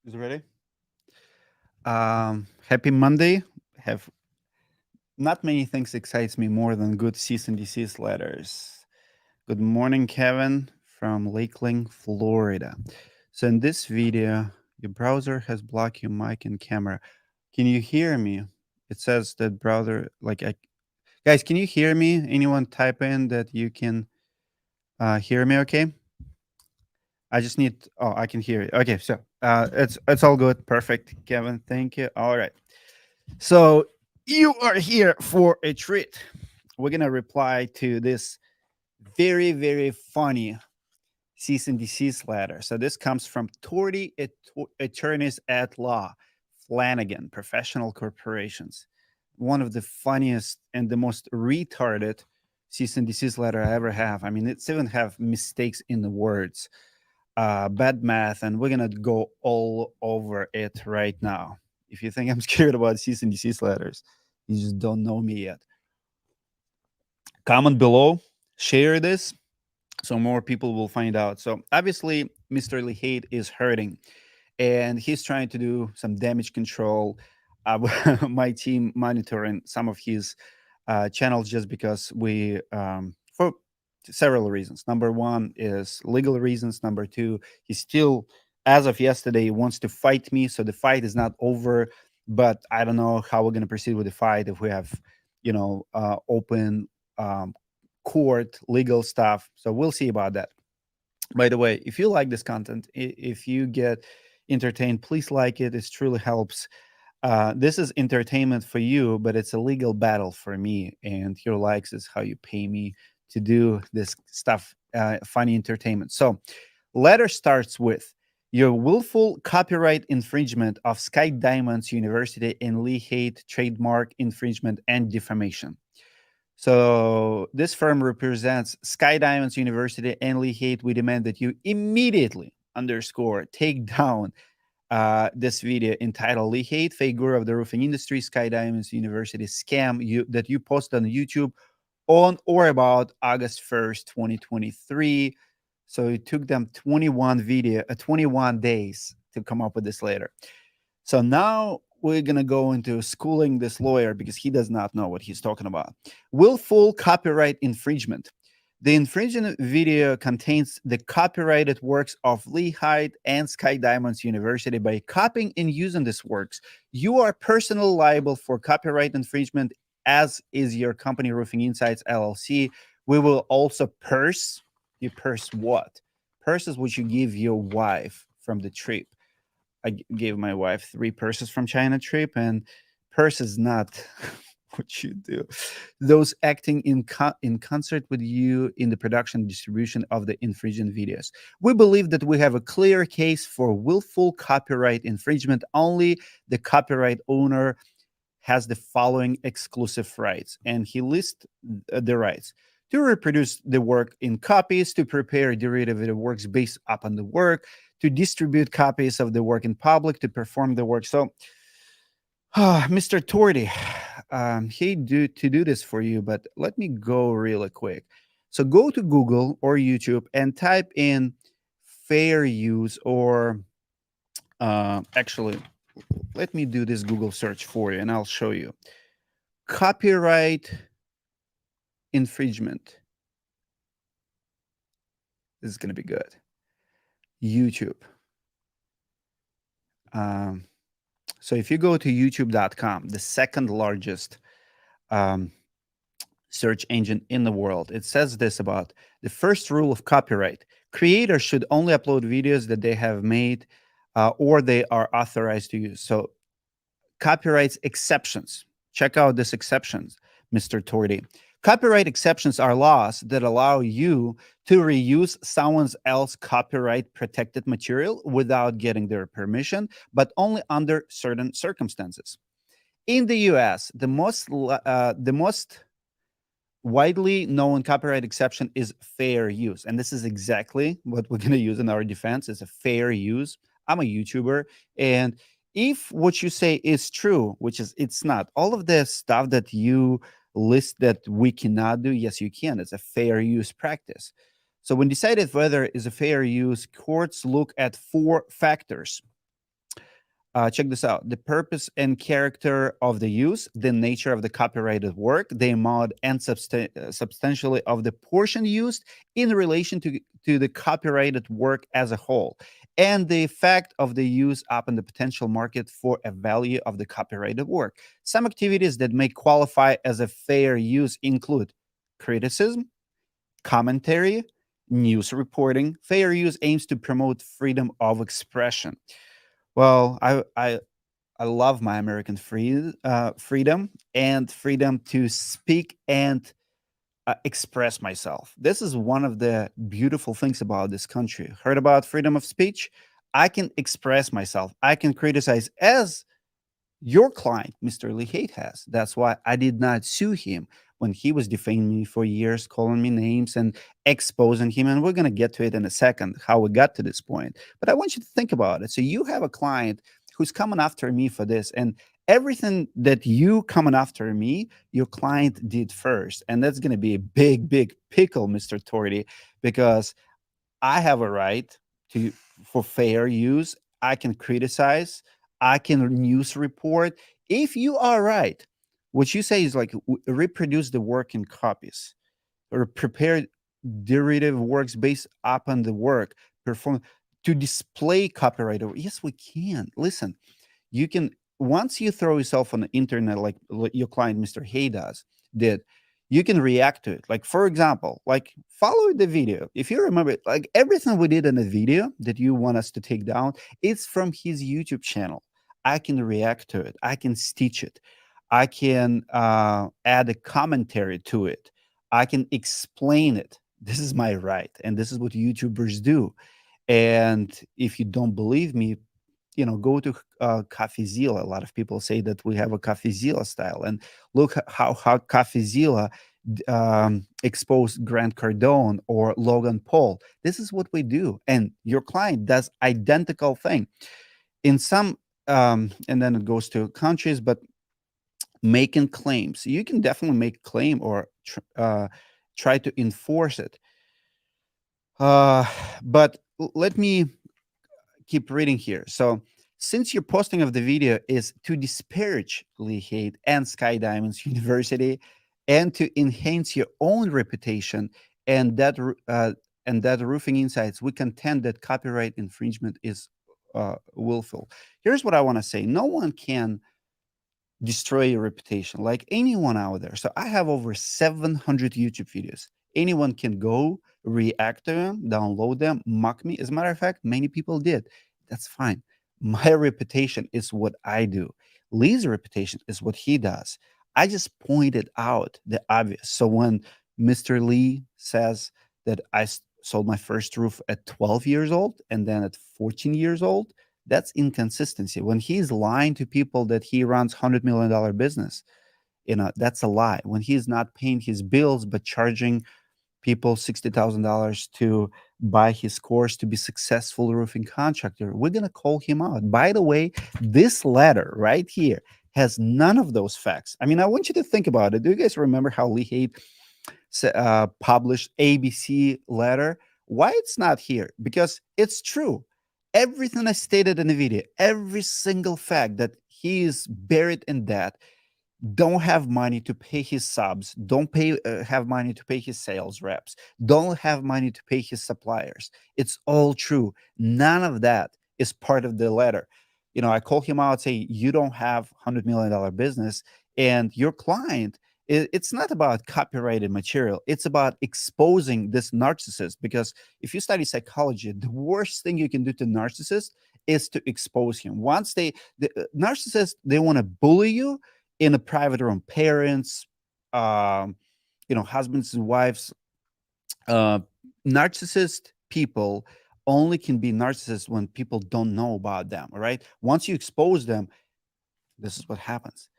Is it ready? Happy Monday. Have not many things excites me more than good cease and desist letters. Good morning, Kevin from Lakeland, Florida. So in this video, your browser has blocked your mic and camera. Can you hear me? It says that browser guys, can you hear me? Anyone type in that you can hear me okay? I just need I can hear you. Okay, so it's all good. Perfect, Kevin. Thank you. All right. So you are here for a treat. We're gonna reply to this very, very funny cease and desist letter. So this comes from Torti Attorneys at Law, Flanagan Professional Corporations. One of the funniest and the most retarded cease and desist letter I ever have. I mean, it's even have mistakes in the words, bad math, and we're gonna go all over it right now. If you think I'm scared about cease and desist letters, you just don't know me yet. Comment below, share this so more people will find out. So obviously, Mr. Haight is hurting, and he's trying to do some damage control. My team monitoring some of his channels just because for several reasons. Number one is legal reasons. Number two, he still, as of yesterday, wants to fight me. So the fight is not over, but I don't know how we're going to proceed with the fight if we have, open um, court legal stuff. So we'll see about that. By the way, if you like this content, if you get entertained, please like it. It truly helps. This is entertainment for you, but it's a legal battle for me. And your likes is how you pay me to do this stuff, funny entertainment. So, letter starts with your willful copyright infringement of Sky Diamonds University and Lee Haight trademark infringement and defamation. So this firm represents Sky Diamonds University and Lee Haight. We demand that you immediately underscore take down this video entitled Lee Haight, fake guru of the roofing industry, Sky Diamonds University scam that you posted on YouTube on or about August 1st, 2023. So it took them 21 days to come up with this letter. So now we're going to go into schooling this lawyer because he does not know what he's talking about. Willful copyright infringement. The infringing video contains the copyrighted works of Lee Haight and Sky Diamonds University. By copying and using these works, you are personally liable for copyright infringement, as is your company Roofing Insights LLC. We will also purse. You purse what? Purses which you give your wife from the trip. I gave my wife 3 purses from China trip, and purse is not what you do. Those acting in concert with you in the production and distribution of the infringing videos. We believe that we have a clear case for willful copyright infringement. Only the copyright owner has the following exclusive rights, and he lists the rights: to reproduce the work in copies, to prepare derivative works based upon the work, to distribute copies of the work in public, to perform the work. So, Mr. Torti, hate to do this for you, but let me go really quick. So go to Google or YouTube and type in fair use, or actually, let me do this Google search for you and I'll show you. Copyright infringement. This is going to be good. YouTube. So if you go to youtube.com, the second largest search engine in the world, it says this about the first rule of copyright: creators should only upload videos that they have made or they are authorized to use. So copyrights exceptions. Check out this exceptions, Mr. Torti. Copyright exceptions are laws that allow you to reuse someone else's copyright protected material without getting their permission, but only under certain circumstances. In the US, the most widely known copyright exception is fair use. And this is exactly what we're going to use in our defense, is a fair use. I'm a YouTuber, and if what you say is true, which is it's not, all of the stuff that you list that we cannot do, yes, you can. It's a fair use practice. So when decided whether is a fair use, courts look at 4 factors. Check this out: the purpose and character of the use, the nature of the copyrighted work, the amount and substantially of the portion used in relation to the copyrighted work as a whole, and the effect of the use upon the potential market for a value of the copyrighted work. Some activities that may qualify as a fair use include criticism, commentary, news reporting. Fair use aims to promote freedom of expression. Well, I love my American freedom and freedom to speak and express myself. This is one of the beautiful things about this country. Heard about freedom of speech? I can express myself. I can criticize as your client, Mr. Lee Haight, has. That's why I did not sue him when he was defaming me for years, calling me names and exposing him. And we're going to get to it in a second, how we got to this point. But I want you to think about it. So you have a client who's coming after me for this. And everything that you coming after me, your client did first. And that's going to be a big, big pickle, Mr. Torti, because I have a right to for fair use. I can criticize. I can news report. If you are right, what you say is like reproduce the work in copies or prepare derivative works based upon the work perform to display copyright. Yes, we can. Listen, you can once you throw yourself on the internet like your client Mr. Hay did, you can react to it. Like for example, like follow the video. If you remember, like everything we did in the video that you want us to take down, it's from his YouTube channel. I can react to it. I can stitch it. I can add a commentary to it. I can explain it. This is my right, and this is what YouTubers do. And if you don't believe me, go to CafeZilla. A lot of people say that we have a CafeZilla style, and look how CafeZilla exposed Grant Cardone or Logan Paul. This is what we do, and your client does identical thing in some, and then it goes to countries, but making claims. You can definitely make claim or try to enforce it. Uh, but let me keep reading here. So, since your posting of the video is to disparage Lee Haight and Sky Diamonds University, and to enhance your own reputation, and that roofing insights, we contend that copyright infringement is willful. Here's what I want to say: no one can destroy your reputation like anyone out there. So I have over 700 YouTube videos. Anyone can go react to them, download them, mock me. As a matter of fact, many people did. That's fine. My reputation is what I do. Lee's reputation is what he does. I just pointed out the obvious. So when Mr. Lee says that sold my first roof at 12 years old and then at 14 years old, that's inconsistency. When he's lying to people that he runs $100 million business, that's a lie. When he's not paying his bills but charging people $60,000 to buy his course to be successful roofing contractor, we're gonna call him out. By the way, this letter right here has none of those facts. I mean, I want you to think about it. Do you guys remember how Lee Haight published ABC letter? Why it's not here? Because it's true. Everything I stated in the video, every single fact that he is buried in debt, don't have money to pay his subs, don't have money to pay his sales reps, don't have money to pay his suppliers. It's all true. None of that is part of the letter. I call him out, say, you don't have $100 million business, and your client, it's not about copyrighted material. It's about exposing this narcissist. Because if you study psychology, the worst thing you can do to narcissist is to expose him. Once the narcissist, they want to bully you in a private room, parents, husbands and wives, narcissist people only can be narcissists when people don't know about them. All right. Once you expose them, this is what happens.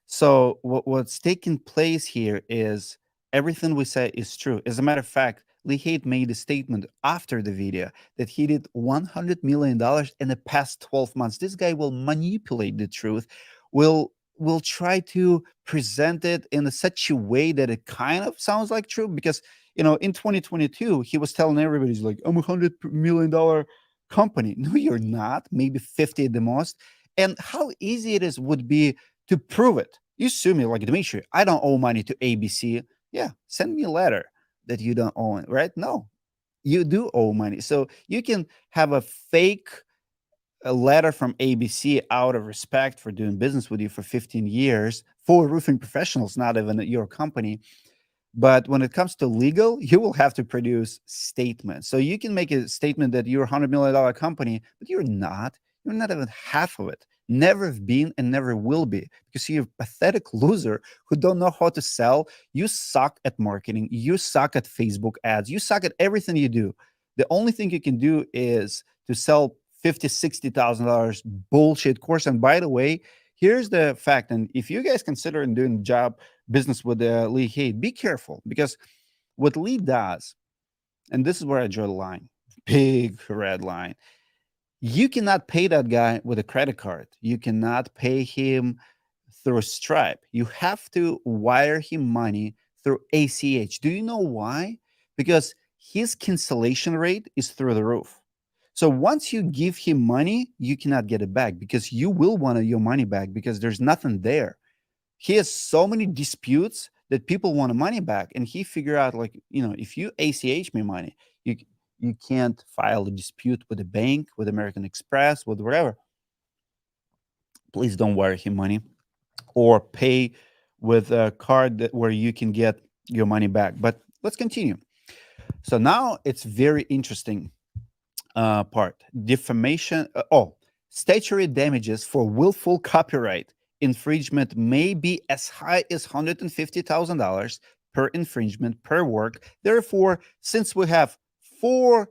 So what's taking place here is everything we say is true. As a matter of fact, Lee Haight made a statement after the video that he did $100 million in the past 12 months. This guy will manipulate the truth, will try to present it in such a way that it kind of sounds like true. Because, in 2022, he was telling everybody, he's like, I'm $100 million company. No, you're not. Maybe 50 at the most. and how easy it is would be to prove it. You sue me like, Dimitri, I don't owe money to ABC. Yeah, send me a letter that you don't owe it, right? No, you do owe money. So you can have a fake a letter from ABC out of respect for doing business with you for 15 years for roofing professionals, not even at your company. But when it comes to legal, you will have to produce statements. So you can make a statement that you're a $100 million company, but you're not. You're not even half of it. Never have been and never will be, because you're a pathetic loser who don't know how to sell. You suck at marketing. You suck at Facebook ads. You suck at everything you do. The only thing you can do is to sell 50, $60,000 bullshit course. And by the way, here's the fact. And if you guys consider doing job business with Lee Haight, be careful, because what Lee does, and this is where I draw the line, big red line. You cannot pay that guy with a credit card. You cannot pay him through Stripe. You have to wire him money through ACH. Do you know why? Because his cancellation rate is through the roof. So once you give him money, you cannot get it back, because you will want your money back, because there's nothing there. He has so many disputes that people want money back, and he figure out, like, if you ACH me money, you you can't file a dispute with a bank, with American Express, with whatever. Please don't wire him money, or pay with a card where you can get your money back. But let's continue. So now it's very interesting part. Defamation. Statutory damages for willful copyright infringement may be as high as $150,000 per infringement per work. Therefore, since we have four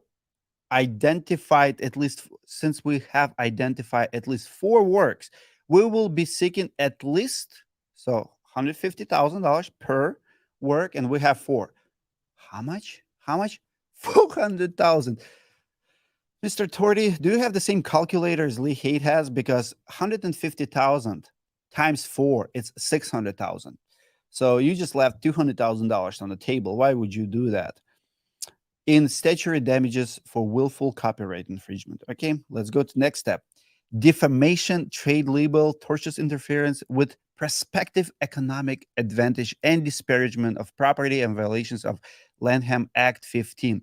identified at least since we have identified at least four works, we will be seeking at least $150,000 per work, and we have four. How much? How much? 400,000. Mr. Torti, do you have the same calculator as Lee Haight has? Because 150,000 times four, it's 600,000. So you just left $200,000 on the table. Why would you do that? In statutory damages for willful copyright infringement. Okay, let's go to next step. Defamation, trade libel, tortious interference with prospective economic advantage and disparagement of property and violations of Lanham Act 15.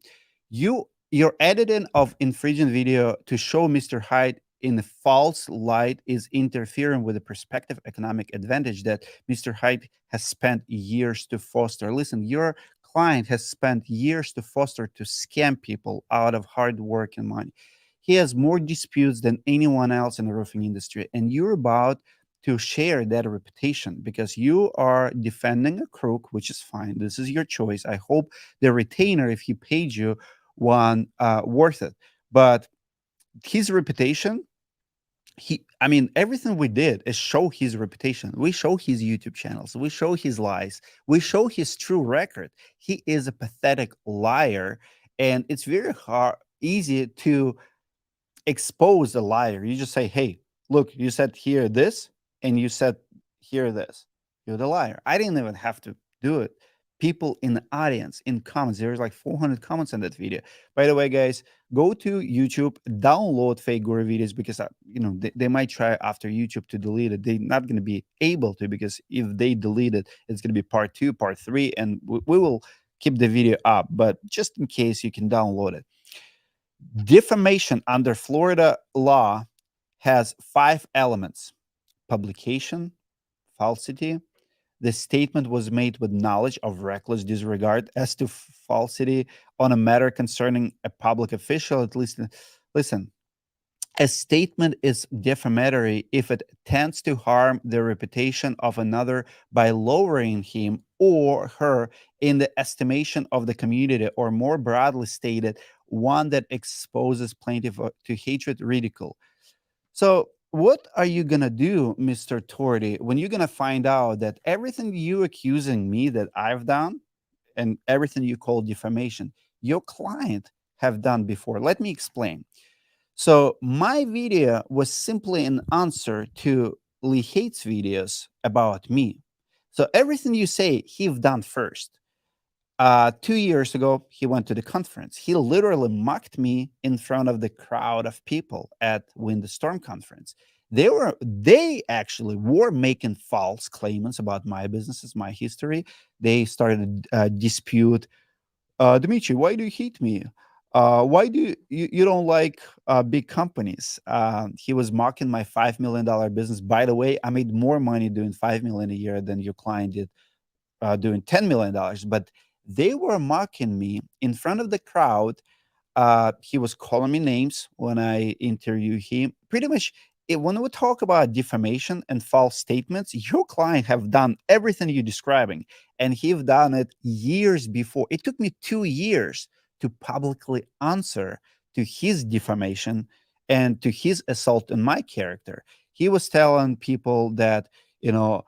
Your editing of infringing video to show Mr. Haight in a false light is interfering with the prospective economic advantage that Mr. Haight has spent years to foster. Listen, your client has spent years to foster, to scam people out of hard work and money. He has more disputes than anyone else in the roofing industry, and you're about to share that reputation because you are defending a crook, which is fine. This is your choice. I hope the retainer, if he paid you, one worth it. But his reputation, everything we did is show his reputation. We show his YouTube channels, we show his lies, we show his true record. He is a pathetic liar, and it's very easy to expose a liar. You just say, hey, look, you said here this, and you said here this. You're the liar. I didn't even have to do it. People in the audience, in comments, there's like 400 comments on that video. By the way, guys, go to YouTube, download fake guru videos, because they might try after YouTube to delete it. They're not going to be able to, because if they delete it, it's going to be part 2, part 3, and we will keep the video up. But just in case, you can download it. Defamation under Florida law has 5 elements: publication, falsity. The statement was made with knowledge of reckless disregard as to falsity on a matter concerning a public official. At least, listen, a statement is defamatory if it tends to harm the reputation of another by lowering him or her in the estimation of the community, or more broadly stated, one that exposes plaintiff to hatred, ridicule. So what are you going to do, Mr. Torti, when you're going to find out that everything you accusing me that I've done and everything you call defamation, your client have done before? Let me explain. So my video was simply an answer to Lee Haight's videos about me. So everything you say, he've done first. 2 years ago, he went to the conference. He literally mocked me in front of the crowd of people at Win the Storm conference. They actually were making false claimants about my businesses, my history. They started dispute, Dmitry, why do you hate me? Why do you don't like big companies? He was mocking my $5 million business. By the way, I made more money doing 5 million a year than your client did doing $10 million. But they were mocking me in front of the crowd. He was calling me names when I interview him. Pretty much, when we talk about defamation and false statements, your client have done everything you're describing, and he've done it years before. It took me 2 years to publicly answer to his defamation and to his assault on my character. He was telling people that, you know,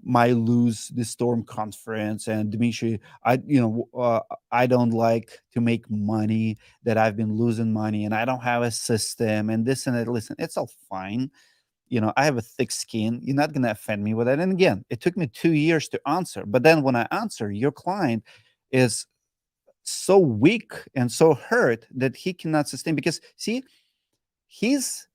might lose the Storm conference, and Dmitry, I don't like to make money, that I've been losing money and I don't have a system and this and that. Listen, it's all fine. I have a thick skin. You're not going to offend me with that. And again, it took me 2 years to answer. But then when I answer, your client is so weak and so hurt that he cannot sustain. Because, see, his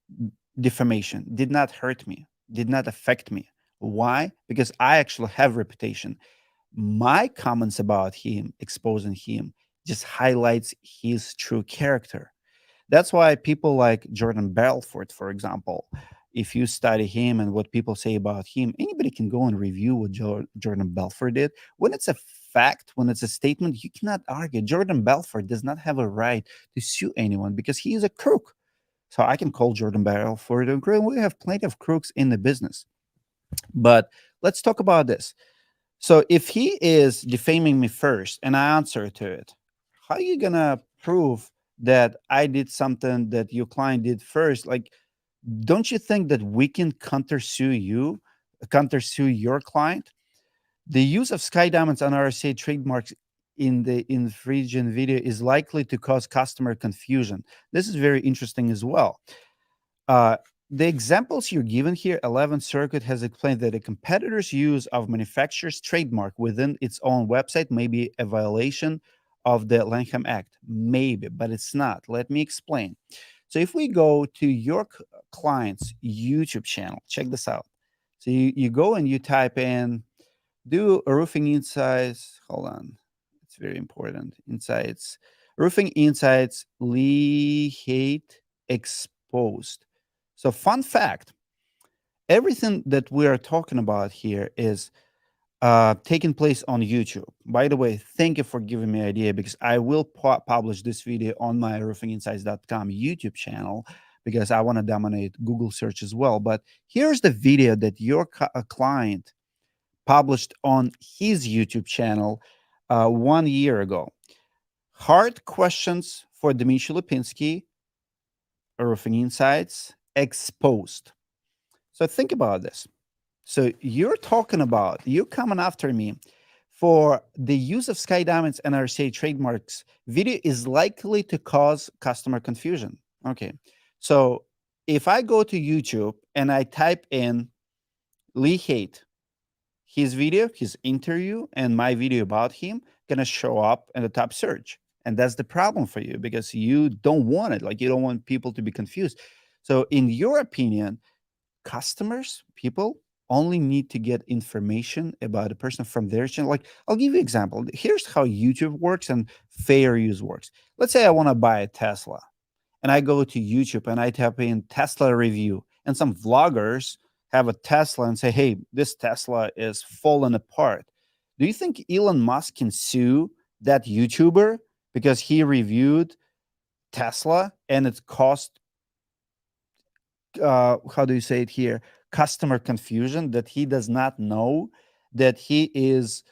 defamation did not hurt me, did not affect me. Why? Because I actually have reputation. My comments about him, exposing him, just highlights his true character. That's why people like Jordan Belfort, for example, if you study him and what people say about him, anybody can go and review what Jordan Belfort did. When it's a fact, when it's a statement, you cannot argue. Jordan Belfort does not have a right to sue anyone because he is a crook. So I can call Jordan Belfort a crook. We have plenty of crooks in the business. But let's talk about this. So if he is defaming me first and I answer to it, how are you gonna prove that I did something that your client did first? Like, don't you think that we can countersue your client? The use of Sky Diamonds and RSA trademarks in the infringing video is likely to cause customer confusion. This is very interesting as well. Uh, the examples you're given here, 11th Circuit has explained that a competitor's use of manufacturer's trademark within its own website may be a violation of the Lanham Act. Maybe, but it's not. Let me explain. So if we go to your client's YouTube channel, check this out. So you go and you type in, do a roofing insights. Hold on. It's very important. Insights. Roofing insights, Lee Haight exposed. So, fun fact, everything that we are talking about here is taking place on YouTube. By the way, thank you for giving me an idea, because I will publish this video on my roofinginsights.com YouTube channel, because I want to dominate Google search as well. But here's the video that your client published on his YouTube channel 1 year ago. Hard questions for Dmitry Lipinski, Roofing Insights, exposed. So think about this. So you're coming after me for the use of Sky Diamonds and RCA trademarks. Video is likely to cause customer confusion. Okay. So if I go to YouTube and I type in Lee Haight, his video, his interview, and my video about him gonna show up in the top search. And that's the problem for you, because you don't want it. Like, you don't want people to be confused. So in your opinion, customers, people only need to get information about a person from their channel. Like, I'll give you an example. Here's how YouTube works and fair use works. Let's say I want to buy a Tesla, and I go to YouTube and I type in Tesla review, and some vloggers have a Tesla and say, hey, this Tesla is falling apart. Do you think Elon Musk can sue that YouTuber because he reviewed Tesla and it cost, how do you say it here, customer confusion, that he does not know that he is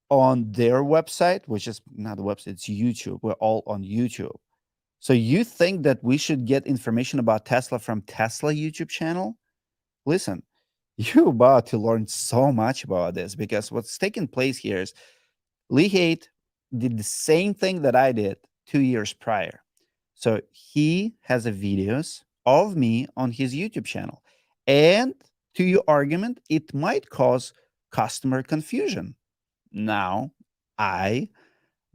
on their website, which is not a website, it's YouTube. We're all on YouTube. So you think that we should get information about Tesla from Tesla YouTube channel? Listen, you're about to learn so much about this, because what's taking place here is Lee Haight did the same thing that I did 2 years prior. So he has a videos of me on his YouTube channel. And to your argument, it might cause customer confusion. Now, I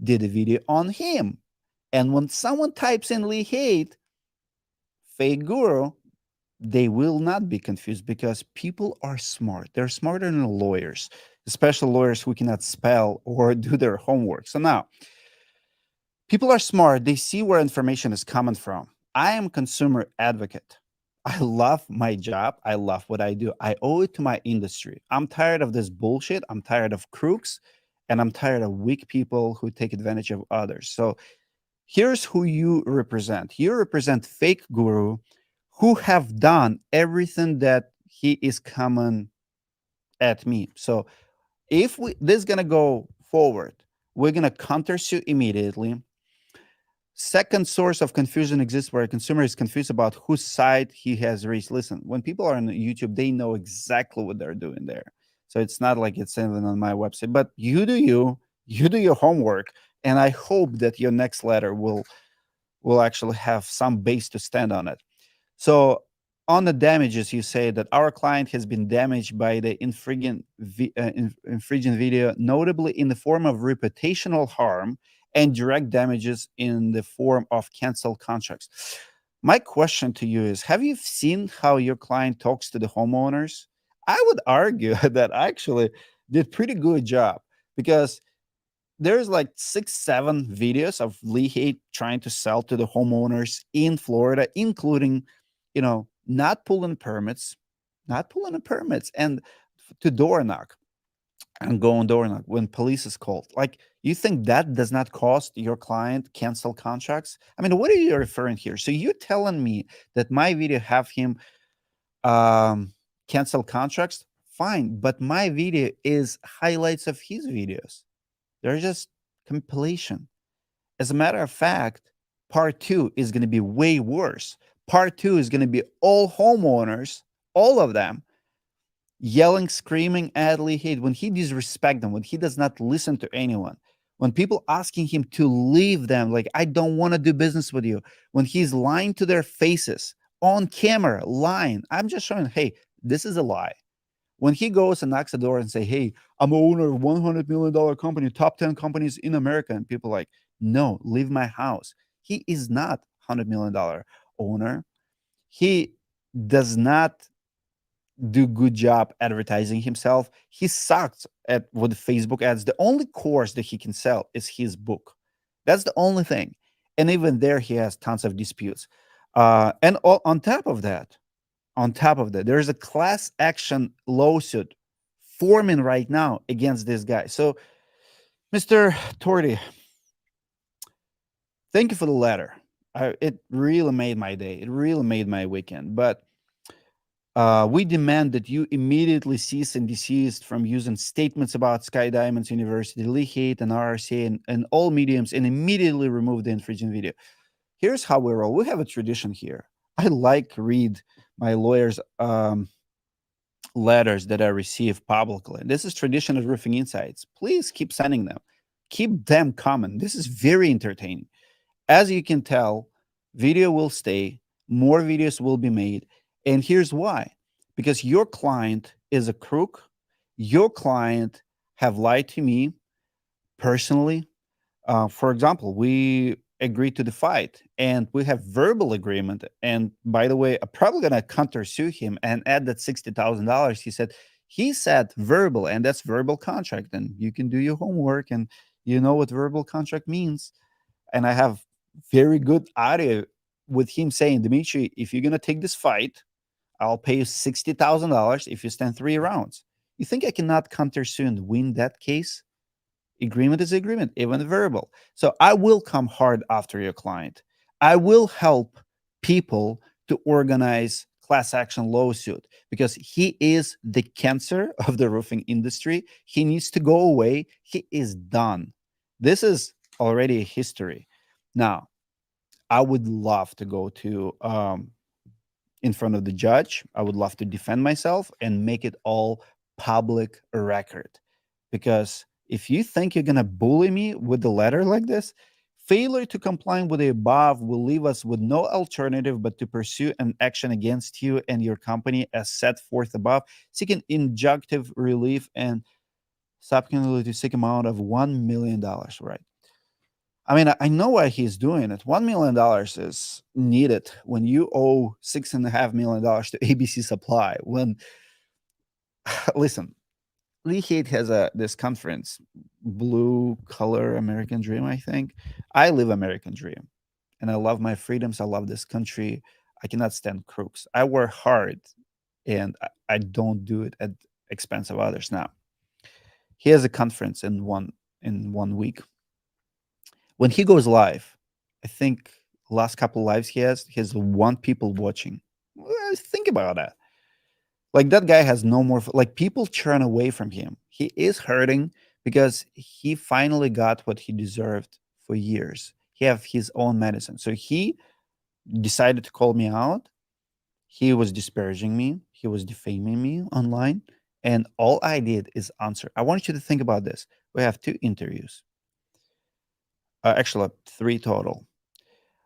did a video on him. And when someone types in Lee Haight, fake guru, they will not be confused because people are smart. They're smarter than lawyers, especially lawyers who cannot spell or do their homework. So now, people are smart. They see where information is coming from. I am a consumer advocate. I love my job. I love what I do. I owe it to my industry. I'm tired of this bullshit. I'm tired of crooks, and I'm tired of weak people who take advantage of others. So here's who you represent. You represent fake guru who have done everything that he is coming at me. So if this is gonna go forward, we're gonna countersue immediately. Second source of confusion exists where a consumer is confused about whose side he has reached. Listen, when people are on YouTube, they know exactly what they're doing there. So it's not like it's even on my website, but you do your homework, and I hope that your next letter will actually have some base to stand on it. So on the damages, you say that our client has been damaged by the infringing video, notably in the form of reputational harm and direct damages in the form of canceled contracts. My question to you is, have you seen how your client talks to the homeowners? I would argue that I actually did pretty good job because there's like 6 7 videos of Lee Haight trying to sell to the homeowners in Florida, including, not pulling permits, and to door knock and go on door knock when police is called. Like, you think that does not cost your client cancel contracts? I mean, what are you referring here? So you're telling me that my video have him um cancel contracts? Fine, but my video is highlights of his videos. They're just compilation. As a matter of fact, part two is going to be way worse. Part two is going to be all homeowners, all of them, yelling, screaming at Lee Haight when he disrespects them, when he does not listen to anyone, when people asking him to leave them, like, I don't want to do business with you, when he's lying to their faces on camera, lying. I'm just showing, hey, this is a lie. When he goes and knocks the door and say, "Hey, I'm owner of $100 million company, top 10 companies in America," and people are like, "No, leave my house." He is not $100 million owner. He does not do good job advertising himself. He sucks at with Facebook ads. The only course that he can sell is his book. That's the only thing. And even there, he has tons of disputes. On top of that, there's a class action lawsuit forming right now against this guy. So, Mr. Torti, thank you for the letter. It really made my day. It really made my weekend. But we demand that you immediately cease and desist from using statements about Sky Diamonds University, Lee Haight, and RRCA and all mediums, and immediately remove the infringing video. Here's how we roll. We have a tradition here. I like read my lawyers' letters that I receive publicly. This is tradition of Roofing Insights. Please keep sending them. Keep them coming. This is very entertaining. As you can tell, video will stay, more videos will be made. And here's why. Because your client is a crook. Your client have lied to me personally. For example, we agreed to the fight and we have verbal agreement. And by the way, I'm probably gonna counter sue him and add that $60,000. He said verbal, and that's verbal contract. And you can do your homework, and you know what verbal contract means. And I have very good audio with him saying, Dimitri, if you're gonna take this fight, I'll pay you $60,000 if you stand 3 rounds. You think I cannot counter sue and win that case? Agreement is agreement, even verbal. So I will come hard after your client. I will help people to organize class action lawsuit because he is the cancer of the roofing industry. He needs to go away. He is done. This is already a history. Now, I would love to go to in front of the judge. I would love to defend myself and make it all public record. Because if you think you're going to bully me with a letter like this, failure to comply with the above will leave us with no alternative but to pursue an action against you and your company as set forth above, seeking injunctive relief and subsequently to seek amount of $1 million. Right. I mean, I know why he's doing it. $1 million is needed when you owe $6.5 million to ABC Supply. When listen, Lee Haight has a this conference, Blue Color American Dream. I think I live American Dream, and I love my freedoms. I love this country. I cannot stand crooks. I work hard, and I don't do it at expense of others. Now he has a conference in 1 week. When he goes live, I think last couple lives he has one people watching. Think about that. Like that guy has no more like people turn away from him. He is hurting because he finally got what he deserved for years. He have his own medicine. So he decided to call me out. He was disparaging me. He was defaming me online. And all I did is answer. I want you to think about this. We have two interviews, actually three total.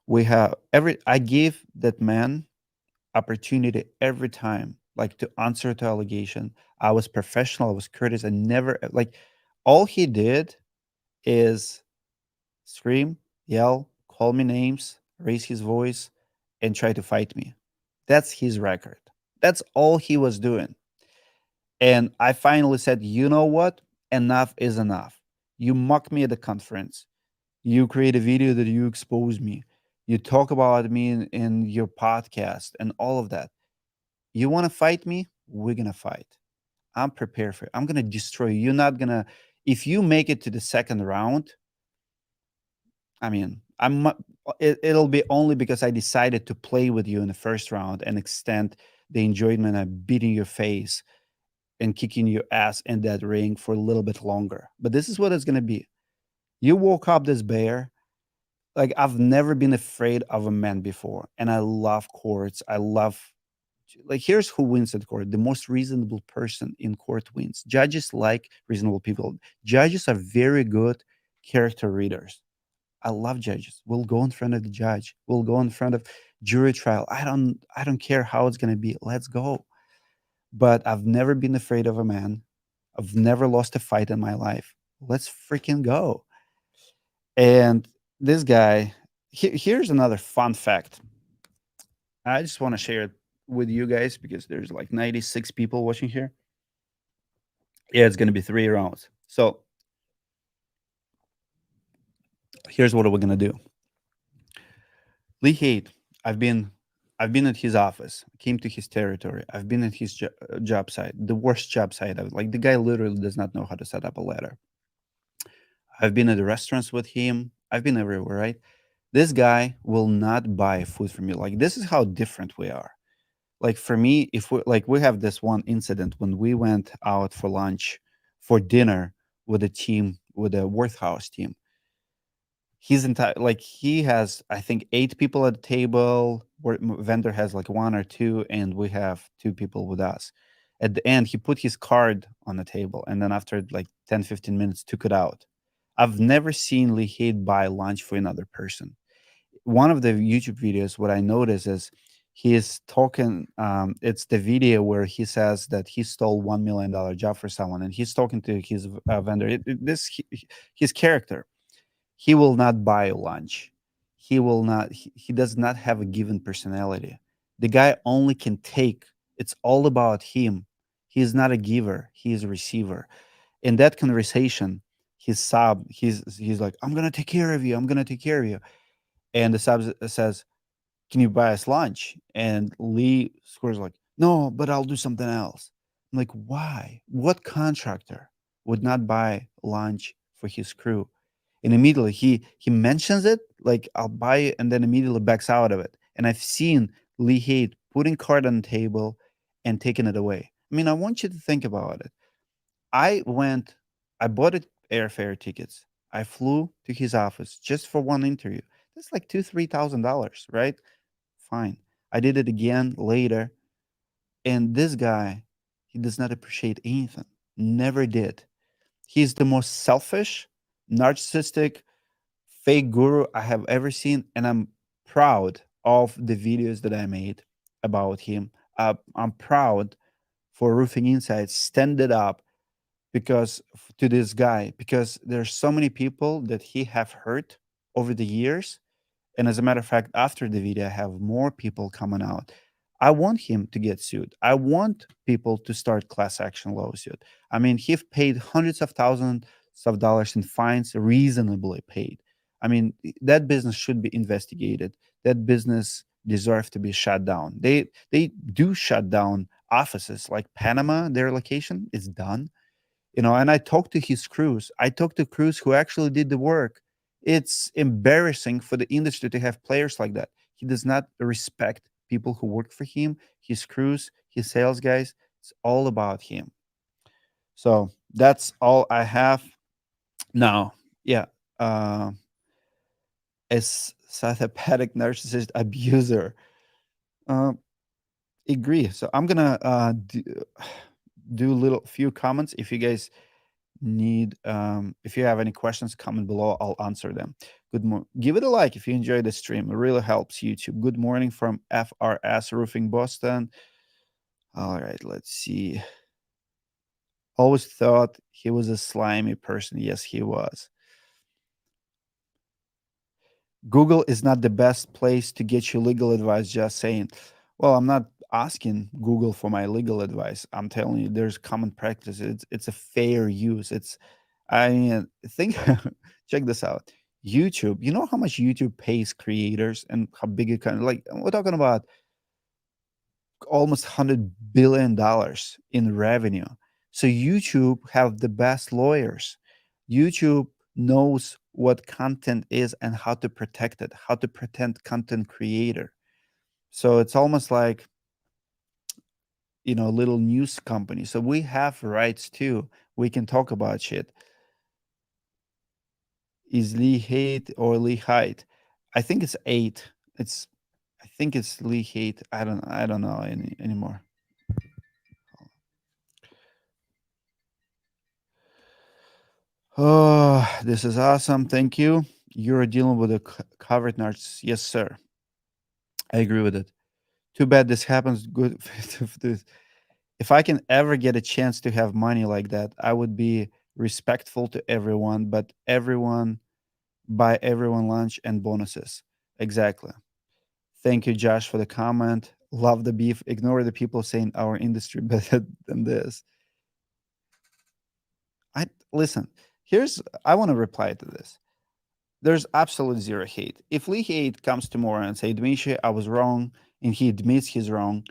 We have every. I gave that man opportunity every time, like to answer to allegation. I was professional. I was courteous. I never like. All he did is scream, yell, call me names, raise his voice, and try to fight me. That's his record. That's all he was doing. And I finally said, you know what? Enough is enough. You mock me at the conference. You create a video that you expose me. You talk about me in your podcast and all of that. You want to fight me? We're going to fight. I'm prepared for it. I'm going to destroy you. You're not going to, if you make it to the second round, I mean, it'll be only because I decided to play with you in the first round and extend the enjoyment of beating your face and kicking your ass in that ring for a little bit longer. But this is what it's going to be. You woke up this bear. Like, I've never been afraid of a man before. And I love courts. I love, like, here's who wins at court. The most reasonable person in court wins. Judges like reasonable people. Judges are very good character readers. I love judges. We'll go in front of the judge. We'll go in front of jury trial. I don't care how it's gonna be. Let's go. But I've never been afraid of a man. I've never lost a fight in my life. Let's freaking go. And this guy, here's another fun fact. I just want to share it with you guys because there's like 96 people watching here. Yeah, it's gonna be 3 rounds. So here's what we're gonna do. Lee Haight, I've been I've been at his office, came to his territory. I've been at his job site, the worst job site. Like the guy literally does not know how to set up a ladder. I've been at the restaurants with him. I've been everywhere, right? This guy will not buy food from you. Like this is how different we are. Like for me, if we have this one incident when we went out for lunch, for dinner with a team, with a Worthhouse team. His entire like he has I think 8 people at the table. Vendor has like one or two, and we have 2 people with us. At the end, he put his card on the table, and then after like 10-15 minutes, took it out. I've never seen Lee Haid buy lunch for another person. One of the YouTube videos, what I notice is he is talking. It's the video where he says that he stole $1 million job for someone, and he's talking to his vendor. His character, he will not buy lunch. He will not. He does not have a given personality. The guy only can take. It's all about him. He is not a giver. He is a receiver. In that conversation, his sub, he's like, "I'm gonna take care of you. I'm gonna take care of you." And the sub says, "Can you buy us lunch?" And Lee scores like, "No, but I'll do something else." I'm like, "Why? What contractor would not buy lunch for his crew?" And immediately he mentions it like, "I'll buy it," and then immediately backs out of it. And I've seen Lee Haight putting card on the table and taking it away. I mean, I want you to think about it. I went, I bought it airfare tickets. I flew to his office just for one interview. That's like $2,000-3,000, right? Fine. I did it again later. And this guy, he does not appreciate anything. Never did. He's the most selfish, narcissistic, fake guru I have ever seen. And I'm proud of the videos that I made about him. I'm proud for Roofing Insights stand it up because to this guy, because there's so many people that he have hurt over the years. And as a matter of fact, after the video, I have more people coming out. I want him to get sued. I want people to start class action lawsuit. I mean, he paid hundreds of thousands of dollars in fines, reasonably paid. I mean, that business should be investigated. That business deserves to be shut down. They do shut down offices like Panama. Their location is done. And I talked to his crews. I talked to crews who actually did the work. It's embarrassing for the industry to have players like that. He does not respect people who work for him, his crews, his sales guys. It's all about him. So that's all I have now. Yeah. uh as psychopathic narcissist abuser, uh, agree. So I'm gonna do little few comments. If you guys need if you have any questions, comment below, I'll answer them. Give it a like if you enjoy the stream, it really helps YouTube. Good morning from FRS Roofing Boston. All right, let's see. Always thought he was a slimy person. Yes, he was. Google is not the best place to get you legal advice. Just saying. Well, I'm not asking Google for my legal advice. I'm telling you, there's common practice. It's a fair use. I mean, think. Check this out. YouTube. You know how much YouTube pays creators and how big it can. Like we're talking about almost $100 billion in revenue. So YouTube have the best lawyers. YouTube knows what content is and how to protect it, how to protect content creator. So it's almost like a little news company. So we have rights too. We can talk about shit. Is Lee Haight or Lee Height? I think it's eight. I think it's Lee Haight. I don't know anymore. Oh, this is awesome. Thank you. You're dealing with a covered narcissist. Yes, sir. I agree with it. Too bad this happens. Good. If I can ever get a chance to have money like that, I would be respectful to everyone, but everyone buy everyone lunch and bonuses. Exactly. Thank you, Josh, for the comment. Love the beef. Ignore the people saying our industry better than this. I listen. I want to reply to this. There's absolute zero hate. If Lee Haight comes tomorrow and say, Dmitry, I was wrong, and he admits he's wrong,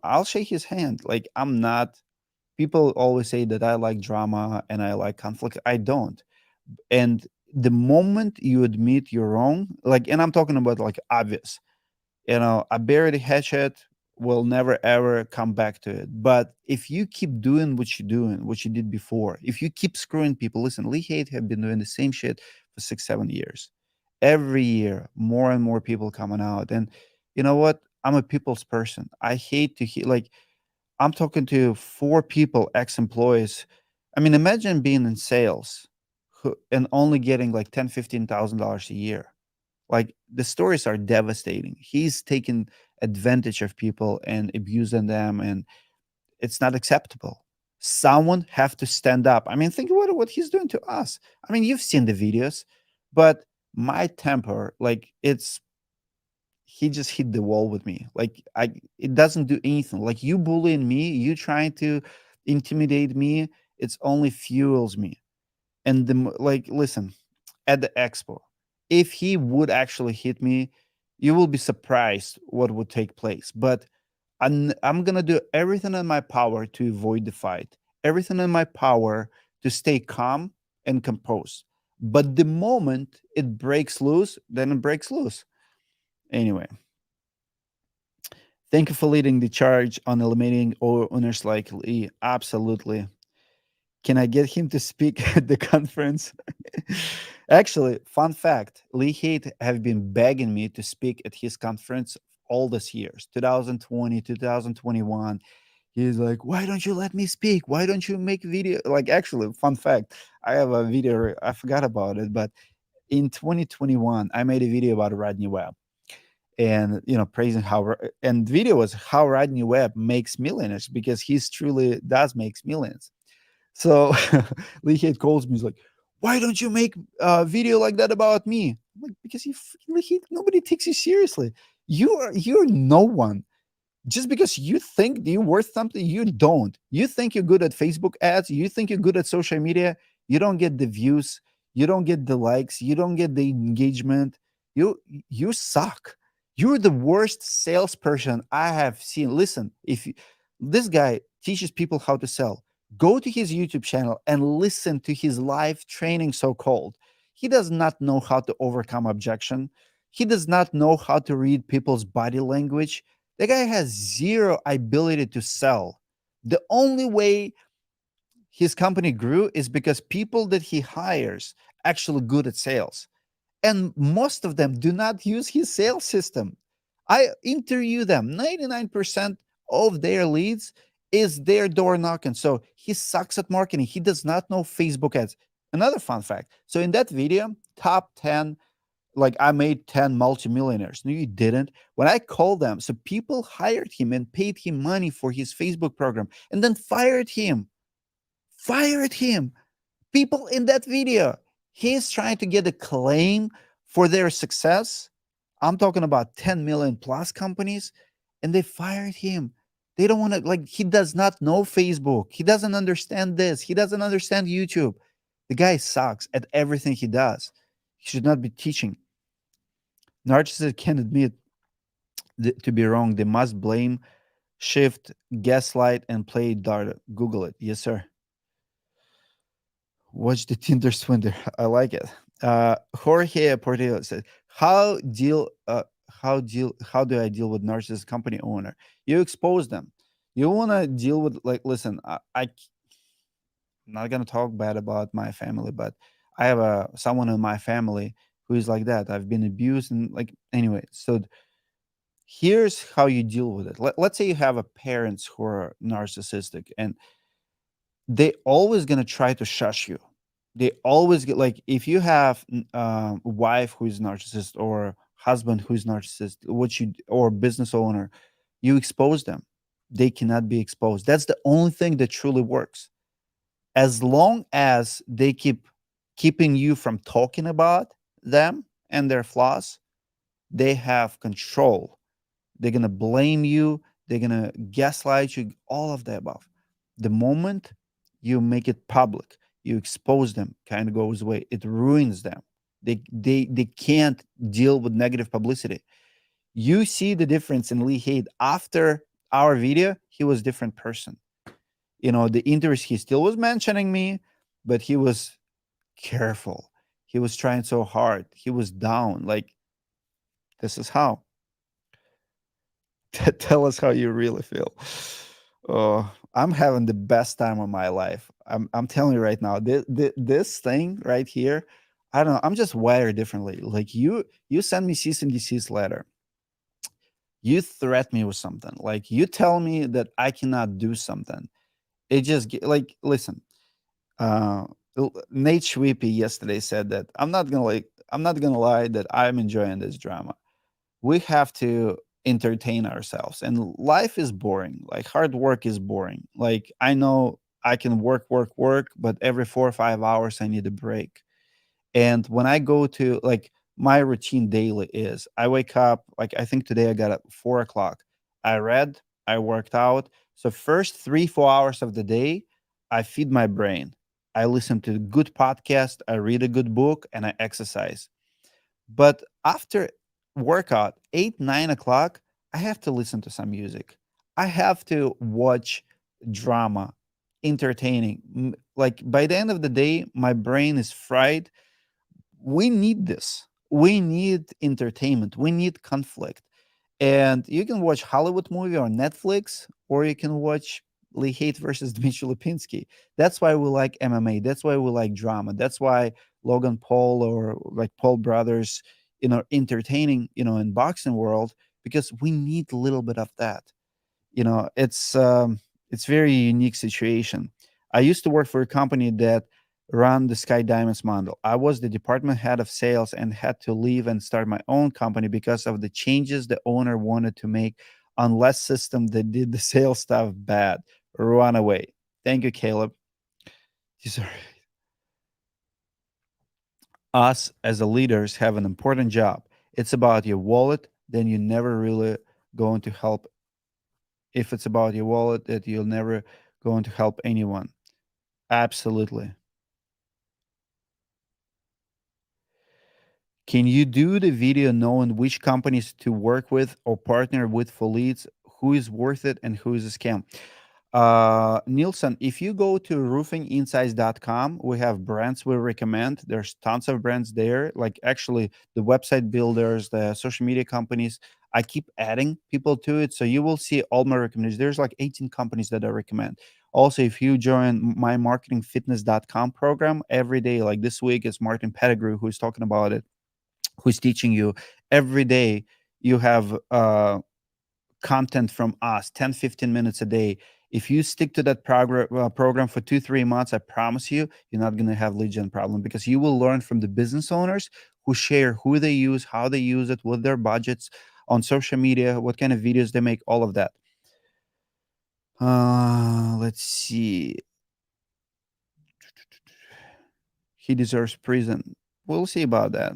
I'll shake his hand. Like I'm not. People always say that I like drama and I like conflict. I don't. And the moment you admit you're wrong, like, and I'm talking about like obvious, I buried a hatchet, will never ever come back to it. But if you keep doing what you're doing, what you did before, if you keep screwing people, listen, Lee Haight have been doing the same shit for 6 7 years. Every year more and more people coming out. And you know what, I'm a people's person. I hate to hear, like, I'm talking to four people, ex-employees. I mean, imagine being in sales and only getting like $10 15,000 a year. Like the stories are devastating. He's taking advantage of people and abusing them, and it's not acceptable. Someone have to stand up. I mean, think about what he's doing to us. I mean, you've seen the videos, but my temper, like it's he just hit the wall with me. Like it doesn't do anything. Like you bullying me, you trying to intimidate me, it's only fuels me. And like, listen, at the expo, if he would actually hit me, you will be surprised what would take place. But I'm gonna do everything in my power to avoid the fight, everything in my power to stay calm and composed. But the moment it breaks loose, then it breaks loose. Anyway, thank you for leading the charge on eliminating owners like Lee. Absolutely. Can I get him to speak at the conference? Actually, fun fact, Lee Haight have been begging me to speak at his conference all these years, 2020, 2021. He's like, why don't you let me speak? Why don't you make video? Like, actually, fun fact, I have a video, I forgot about it, but in 2021, I made a video about Rodney Webb and praising and video was how Rodney Webb makes millionaires, because he's truly does makes millions. So Lee Haight calls me, he's like, why don't you make a video like that about me? Like, because nobody takes you seriously. You're no one. Just because you think you're worth something, you don't. You think you're good at Facebook ads, you think you're good at social media, you don't get the views, you don't get the likes, you don't get the engagement. You suck. You're the worst salesperson I have seen. Listen, if you, this guy teaches people how to sell, go to his YouTube channel and listen to his live training, so called. He does not know how to overcome objection. He does not know how to read people's body language. The guy has zero ability to sell. The only way his company grew is because people that he hires actually good at sales. And most of them do not use his sales system. I interview them. 99% of their leads is their door knocking. So he sucks at marketing. He does not know Facebook ads. Another fun fact. So in that video, top 10, like I made 10 multimillionaires. No, you didn't. When I called them, so people hired him and paid him money for his Facebook program and then fired him. Fired him. People in that video, he's trying to get a claim for their success. I'm talking about 10 million plus companies, and they fired him. They don't want to, like, he does not know Facebook. He doesn't understand this. He doesn't understand YouTube. The guy sucks at everything he does. He should not be teaching. Narcissists can admit to be wrong. They must blame, shift, gaslight, and play dart. Google it. Yes, sir. Watch the Tinder swindler. I like it. Jorge Portillo says, how do I deal with narcissist company owner? You expose them. You want to deal with, like, listen, I'm not gonna talk bad about my family, but I have someone in my family who is like that. I've been abused, and, like, anyway. So here's how you deal with it. Let's say you have a parents who are narcissistic, and they always gonna try to shush you. They always get, like, if you have a wife who is narcissist or husband who is narcissist, or business owner, you expose them. They cannot be exposed. That's the only thing that truly works. As long as they keeping you from talking about them and their flaws, they have control. They're going to blame you. They're going to gaslight you, all of the above. The moment you make it public, you expose them, kind of goes away. It ruins them. They can't deal with negative publicity. You see the difference in Lee Haight. After our video, he was a different person. The interviews, he still was mentioning me, but he was careful. He was trying so hard. He was down. Like, this is how. Tell us how you really feel. Oh, I'm having the best time of my life. I'm telling you right now. This thing right here, I don't know. I'm just wired differently. Like, you send me cease and desist letter. You threat me with something. Like, you tell me that I cannot do something. It just like, listen. Uh, Nate Schweepy yesterday said that I'm not gonna lie that I'm enjoying this drama. We have to entertain ourselves, and life is boring. Like, hard work is boring. Like, I know I can work, but every 4 or 5 hours I need a break. And when I go to, like, my routine daily is I wake up, like, I think today I got up 4 o'clock. I read, I worked out. So first 3 4 hours of the day, I feed my brain. I listen to a good podcast, I read a good book, and I exercise. But after workout, 8 9 o'clock, I have to listen to some music. I have to watch drama, entertaining. Like, by the end of the day, my brain is fried. We need this. We need entertainment. We need conflict. And you can watch Hollywood movie on Netflix, or you can watch Lee Haight versus Dmitry Lipinski. That's why we like MMA. That's why we like drama. That's why Logan Paul, or like Paul brothers, entertaining, in boxing world, because we need a little bit of that. It's very unique situation. I used to work for a company that ran the Sky Diamonds model. I was the department head of sales and had to leave and start my own company because of the changes the owner wanted to make on less system that did the sales stuff bad. Run away. Thank you, Caleb. These are Us as the leaders have an important job. It's about your wallet, then you're never really going to help. If it's about your wallet, that you'll never going to help anyone. Absolutely. Can you do the video knowing which companies to work with or partner with for leads? Who is worth it and who is a scam? Nielsen, if you go to roofinginsights.com, we have brands we recommend. There's tons of brands there. Like actually, the website builders, the social media companies. I keep adding people to it, so you will see all my recommendations. There's like 18 companies that I recommend. Also, if you join my marketingfitness.com program every day, like this week, it's Martin Pettigrew who's talking about it, who's teaching you every day. You have content from us 10, 15 minutes a day. If you stick to that program for 2, 3 months, I promise you you're not going to have lead gen problem, because you will learn from the business owners who share who they use, how they use it, what their budgets on social media, what kind of videos they make, all of that. Let's see. He deserves prison. We'll see about that.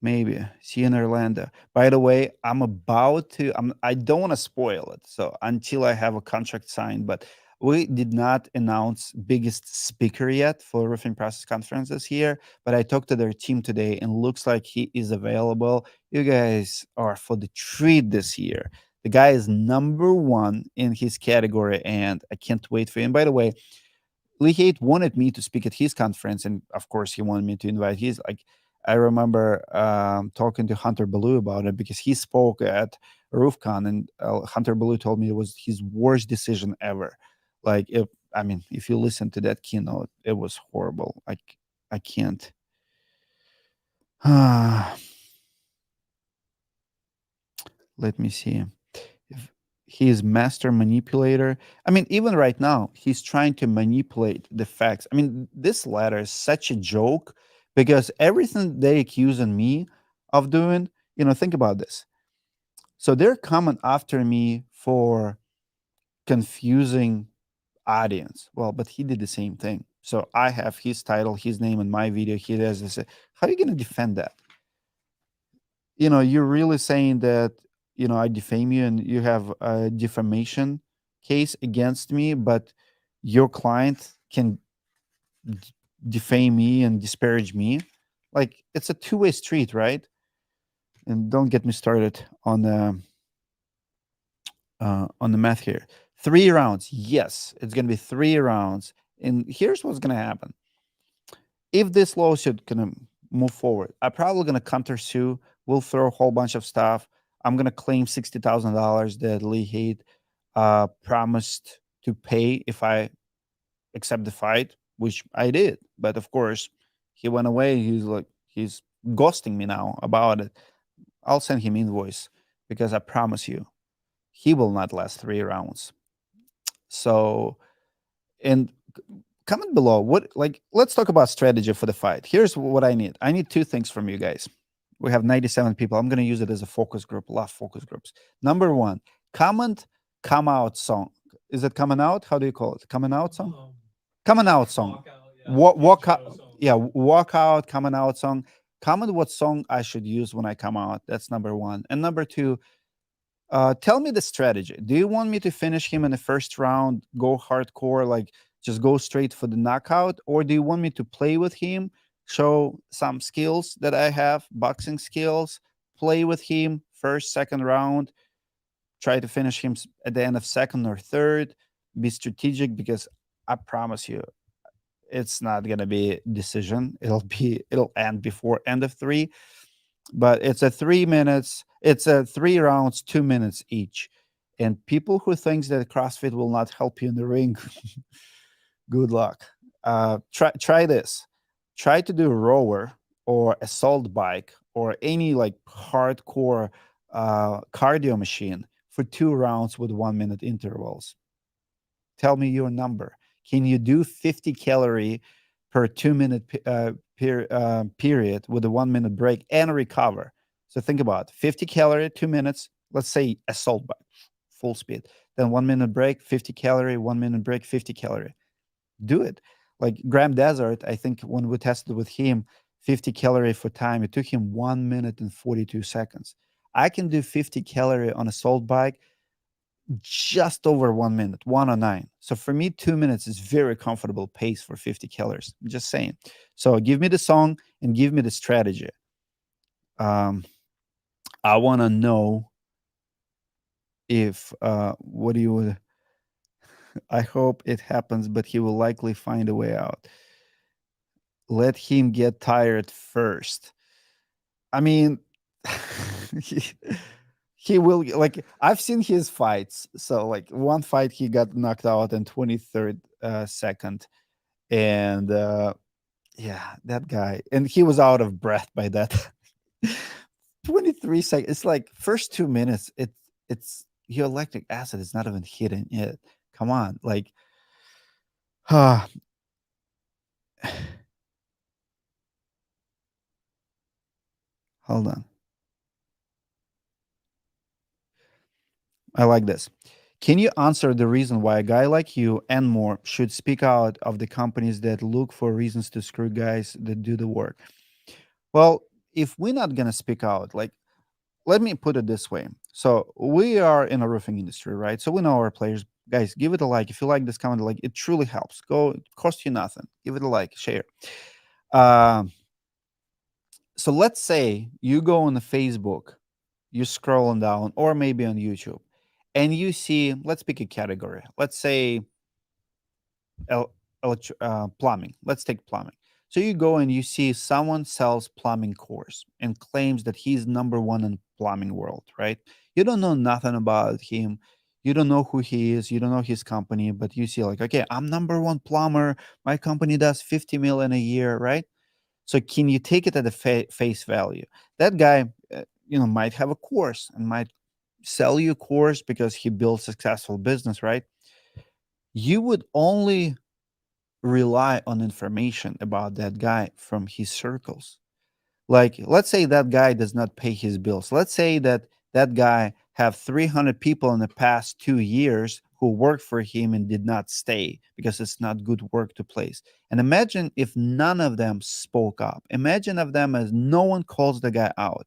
Maybe. See you in Orlando. By the way, I'm about to. I don't want to spoil it. So until I have a contract signed, but we did not announce biggest speaker yet for Roofing Process Conference this year. But I talked to their team today, and looks like he is available. You guys are for the treat this year. The guy is number one in his category, and I can't wait for him. By the way, Lee Haight wanted me to speak at his conference, and of course, he wanted me to invite his. Like, I remember talking to Hunter Ballou about it, because he spoke at RoofCon, and Hunter Ballou told me it was his worst decision ever. Like, if I mean, if you listen to that keynote, it was horrible. Like, I can't. Let me see. If he is master manipulator. I mean, even right now, he's trying to manipulate the facts. I mean, this letter is such a joke, because everything they accusing me of doing, think about this. So they're coming after me for confusing audience. Well, but he did the same thing. So I have his title, his name in my video. He does this. How are you going to defend that? You're really saying that, I defame you and you have a defamation case against me, but your client can d- defame me and disparage me. Like, it's a two-way street, right? And don't get me started on the math here. 3 rounds. Yes, it's going to be 3 rounds. And here's what's going to happen. If this lawsuit gonna move forward, I'm probably gonna counter sue. We'll throw a whole bunch of stuff. I'm gonna claim $60,000 that Lee Haight promised to pay if I accept the fight, which I did. But of course, he went away. He's ghosting me now about it. I'll send him invoice, because I promise you, he will not last 3 rounds. So, and comment below what, like, let's talk about strategy for the fight. Here's what I need two things from you guys. We have 97 people. I'm going to use it as a focus group. Love focus groups. Number one, comment come out song. Is it coming out? How do you call it? Coming out song? Coming out song. Walk out. Yeah, walk out, coming out song. Comment what song I should use when I come out. That's number one. And number two, tell me the strategy. Do you want me to finish him in the first round, go hardcore, like just go straight for the knockout? Or do you want me to play with him, show some skills that I have, boxing skills, play with him first, second round, try to finish him at the end of second or third, be strategic? Because I promise you, it's not going to be a decision. It'll end before end of three, but it's a 3 minutes. It's a 3 rounds, 2 minutes each. And people who thinks that CrossFit will not help you in the ring, good luck. Try this. Try to do a rower or assault bike or any like hardcore cardio machine for 2 rounds with 1 minute intervals. Tell me your number. Can you do 50 calorie per 2 minute period with a 1 minute break and recover? So think about 50 calorie, 2 minutes, let's say assault bike, full speed. Then 1 minute break, 50 calorie, 1 minute break, 50 calorie. Do it. Like Graham Desert, I think when we tested with him, 50 calorie for time. It took him 1 minute and 42 seconds. I can do 50 calorie on a salt bike just over 1 minute, 109. So for me, 2 minutes is very comfortable pace for 50 calories. I'm just saying. So give me the song and give me the strategy. Um, I want to know if what do you? I hope it happens, but he will likely find a way out. Let him get tired first. I mean, he, he will like I've seen his fights. So like one fight he got knocked out in 23rd second, and yeah, that guy, and he was out of breath by that. 23 seconds. It's like first 2 minutes. It's your lactic acid is not even hitting it. Come on, like, hold on. I like this. Can you answer the reason why a guy like you and more should speak out of the companies that look for reasons to screw guys that do the work? Well, if we're not gonna speak out, like, let me put it this way. So we are in a roofing industry, right? So we know our players. Guys, give it a like if you like this comment. Like, it truly helps. Go, it costs you nothing. Give it a like, share. Um, so let's say you go on the Facebook, you're scrolling down, or maybe on YouTube, and you see, let's pick a category. Let's say plumbing. Let's take plumbing. So you go and you see someone sells plumbing course and claims that he's number one in plumbing world, right? You don't know nothing about him. You don't know who he is. You don't know his company, but you see like, okay, I'm number one plumber. My company does 50 million a year, right? So can you take it at the face value? That guy, might have a course and might sell you a course because he built successful business, right? You would only rely on information about that guy from his circles. Like, let's say that guy does not pay his bills. Let's say that that guy have 300 people in the past 2 years who worked for him and did not stay because it's not good work to place. And imagine if none of them spoke up. Imagine of them as no one calls the guy out.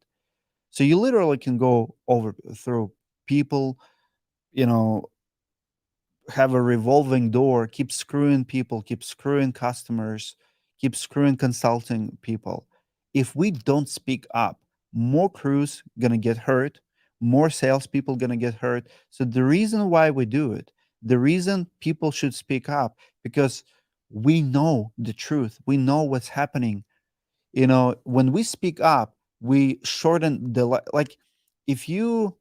So you literally can go over through people, you know, have a revolving door, keep screwing people, keep screwing customers, keep screwing consulting people. If we don't speak up, more crews gonna get hurt, more salespeople gonna get hurt. So the reason why we do it, the reason people should speak up, because we know the truth, we know what's happening. When we speak up, we shorten like if you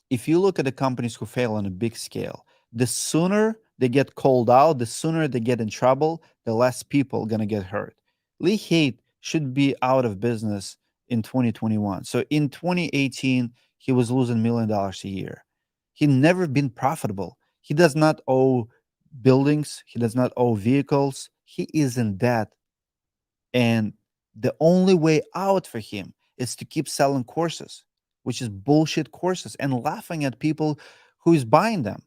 if you look at the companies who fail on a big scale, the sooner they get called out, the sooner they get in trouble, the less people gonna get hurt. Lee Haight should be out of business in 2021. So in 2018, he was losing $1 million a year. He never been profitable. He does not owe buildings. He does not owe vehicles. He is in debt, and the only way out for him is to keep selling courses, which is bullshit courses, and laughing at people who is buying them.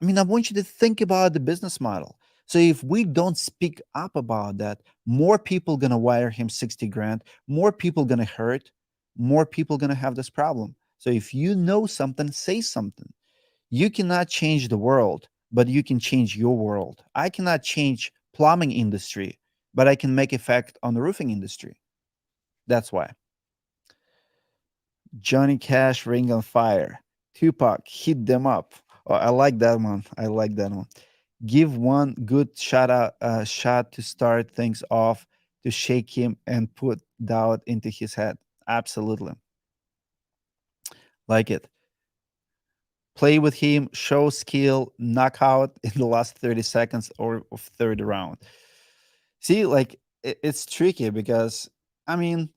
I mean, I want you to think about the business model. So if we don't speak up about that, more people gonna wire him 60 grand, more people gonna hurt, more people gonna have this problem. So if you know something, say something. You cannot change the world, but you can change your world. I cannot change plumbing industry, but I can make effect on the roofing industry. That's why. Johnny Cash, Ring on Fire. Tupac, hit them up. Oh, I like that one. I like that one. Give one good shot to start things off, to shake him and put doubt into his head. Absolutely. Like it. Play with him, show skill, knockout in the last 30 seconds or of third round. See, like, it's tricky because, I mean,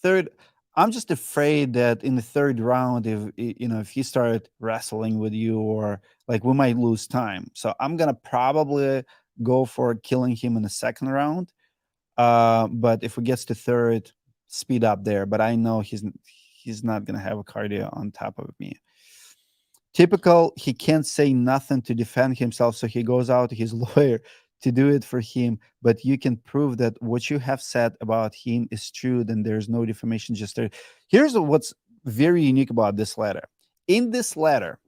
third, I'm just afraid that in the third round, if he started wrestling with you, or like we might lose time. So I'm gonna probably go for killing him in the second round. But if it gets to third, speed up there. But I know he's not gonna have a cardio on top of me. Typical, he can't say nothing to defend himself, so he goes out to his lawyer to do it for him, but you can prove that what you have said about him is true, then there's no defamation. Just there. Here's what's very unique about this letter. In this letter,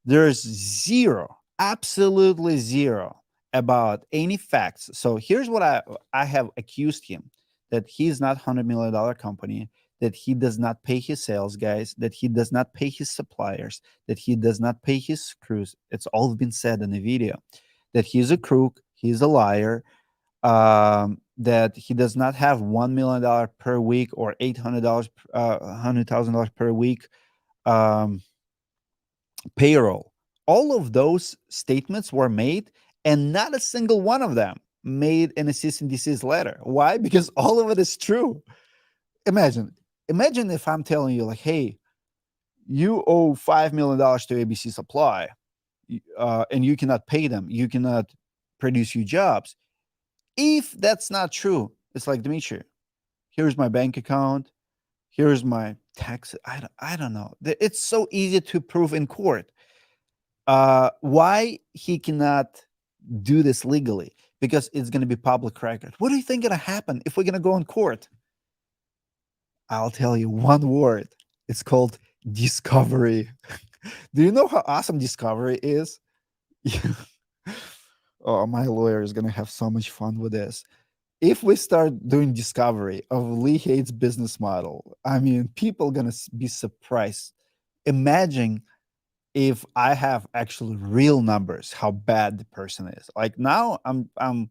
there's zero, absolutely zero about any facts. So here's what I have accused him, that he's not $100 million company, that he does not pay his sales guys, that he does not pay his suppliers, that he does not pay his crews. It's all been said in the video. That he's a crook, he's a liar, that he does not have $1 million per week or $800, $100,000 per week um, payroll. All of those statements were made, and not a single one of them made an cease and desist letter. Why? Because all of it is true. Imagine, imagine if I'm telling you, like, hey, you owe $5 million to ABC Supply, and you cannot pay them, you cannot produce your jobs. If that's not true, it's like, Dmitry, here's my bank account, here's my tax. I don't know. It's so easy to prove in court. Why he cannot do this legally? Because it's going to be public record. What do you think going to happen if we're going to go in court? I'll tell you one word. It's called discovery. Do you know how awesome discovery is? Oh, my lawyer is going to have so much fun with this. If we start doing discovery of Lee Haight's business model, I mean, people are going to be surprised. Imagine if I have actually real numbers, how bad the person is. Like now, I'm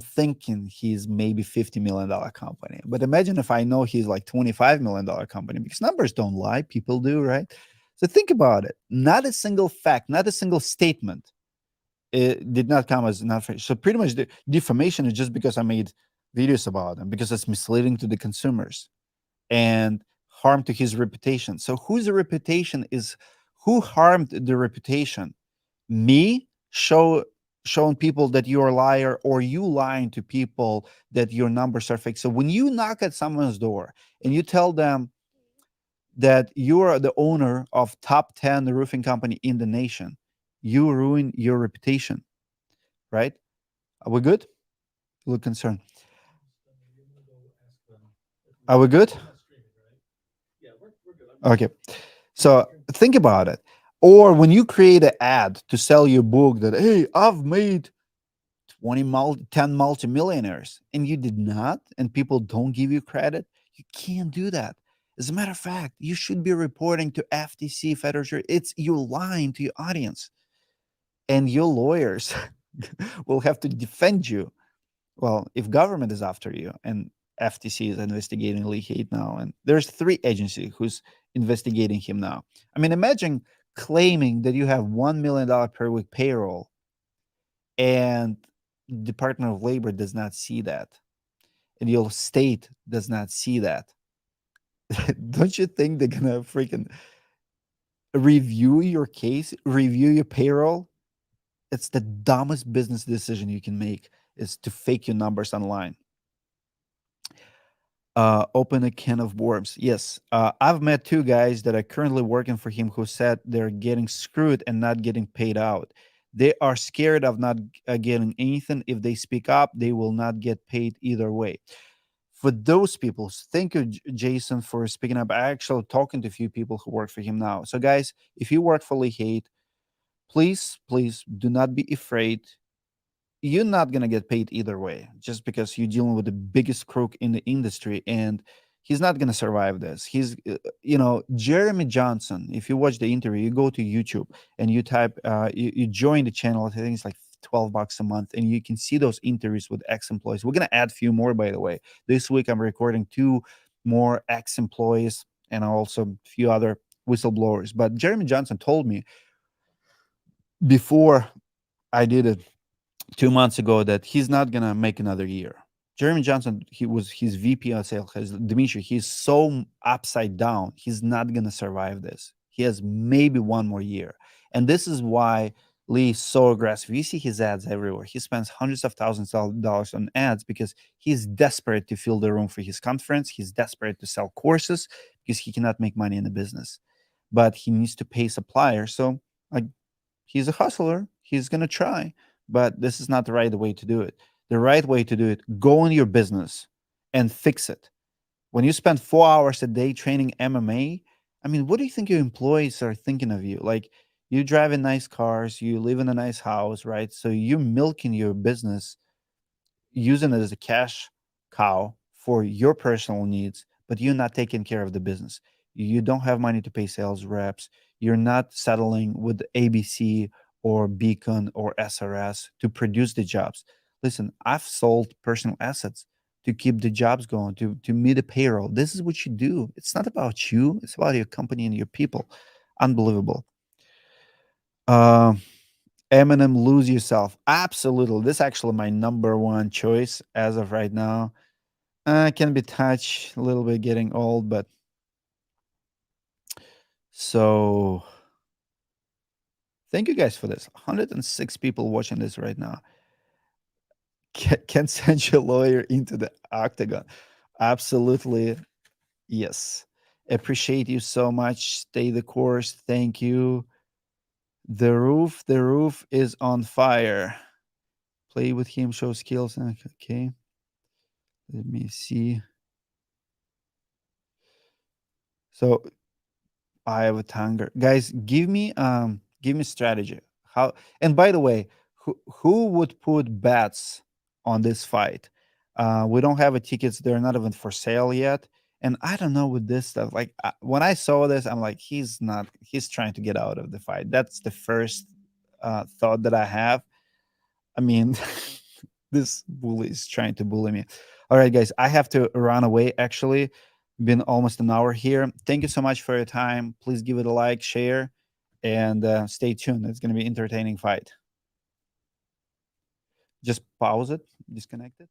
thinking he's maybe $50 million company, but imagine if I know he's like $25 million company, because numbers don't lie, people do, right? So think about it. Not a single fact, not a single statement, it did not come as not. So pretty much the defamation is just because I made videos about him, because it's misleading to the consumers and harm to his reputation. So whose reputation is, who harmed the reputation? Me showing people that you're a liar, or you lying to people that your numbers are fake? So when you knock at someone's door and you tell them that you are the owner of top 10 roofing company in the nation, you ruin your reputation, right? Are we good? You look concerned. Are we good? Okay. So think about it. Or when you create an ad to sell your book that, hey, I've made 10 multimillionaires, and you did not, and people don't give you credit, you can't do that. As a matter of fact, you should be reporting to FTC, Federal Reserve. It's, you're lying to your audience, and your lawyers will have to defend you. Well, if government is after you, and FTC is investigating Lee Haight now, and there's 3 agencies who's investigating him now. I mean, imagine claiming that you have $1 million per week payroll, and Department of Labor does not see that, and your state does not see that. Don't you think they're gonna freaking review your case, review your payroll? It's the dumbest business decision you can make, is to fake your numbers online. Open a can of worms. Yes, I've met 2 guys that are currently working for him who said they're getting screwed and not getting paid out. They are scared of not getting anything. If they speak up, they will not get paid either way. For those people, thank you, Jason, for speaking up. I actually talking to a few people who work for him now. So, guys, if you work for Lee Haight, please, please do not be afraid. You're not going to get paid either way, just because you're dealing with the biggest crook in the industry, and he's not going to survive this. Jeremy Johnson, if you watch the interview, you go to YouTube and you type, you join the channel. I think it's like $12 a month, and you can see those interviews with ex-employees. We're going to add a few more, by the way. This week I'm recording 2 more ex-employees and also a few other whistleblowers. But Jeremy Johnson told me before I did it 2 months ago that he's not gonna make another year. Jeremy Johnson, he was his VP of sales. Dimitri, he's so upside down. He's not gonna survive this. He has maybe 1 more year, and this is why Lee is so aggressive. You see his ads everywhere. He spends hundreds of thousands of dollars on ads because he's desperate to fill the room for his conference. He's desperate to sell courses because he cannot make money in the business, but he needs to pay suppliers. So, like, he's a hustler. He's gonna try, but this is not the right way to do it. The right way to do it, go in your business and fix it. When you spend 4 hours a day training MMA, I mean, what do you think your employees are thinking of you? Like, you drive in nice cars, you live in a nice house, right? So you're milking your business, using it as a cash cow for your personal needs, but you're not taking care of the business. You don't have money to pay sales reps. You're not settling with ABC or Beacon or SRS to produce the jobs. Listen, I've sold personal assets to keep the jobs going, to meet the payroll. This is what you do. It's not about you, it's about your company and your people. Unbelievable. Um, Eminem, Lose Yourself. Absolutely. This is actually my number one choice as of right now. Can be touched a little bit getting old, but so thank you guys for this. 106 people watching this right now. Can send your lawyer into the octagon. Absolutely. Yes. Appreciate you so much. Stay the course. Thank you. The roof is on fire. Play with him, show skills. Okay. Let me see. So I have a hunger. Guys, give me strategy. How, and by the way, who would put bets on this fight? We don't have a tickets, they're not even for sale yet. And I don't know with this stuff. Like, when I saw this, I'm like, he's trying to get out of the fight. That's the first thought that I have. I mean, this bully is trying to bully me. All right, guys, I have to run away. Actually, been almost an hour here. Thank you so much for your time. Please give it a like, share, and stay tuned. It's going to be entertaining fight. Just pause it, disconnect it.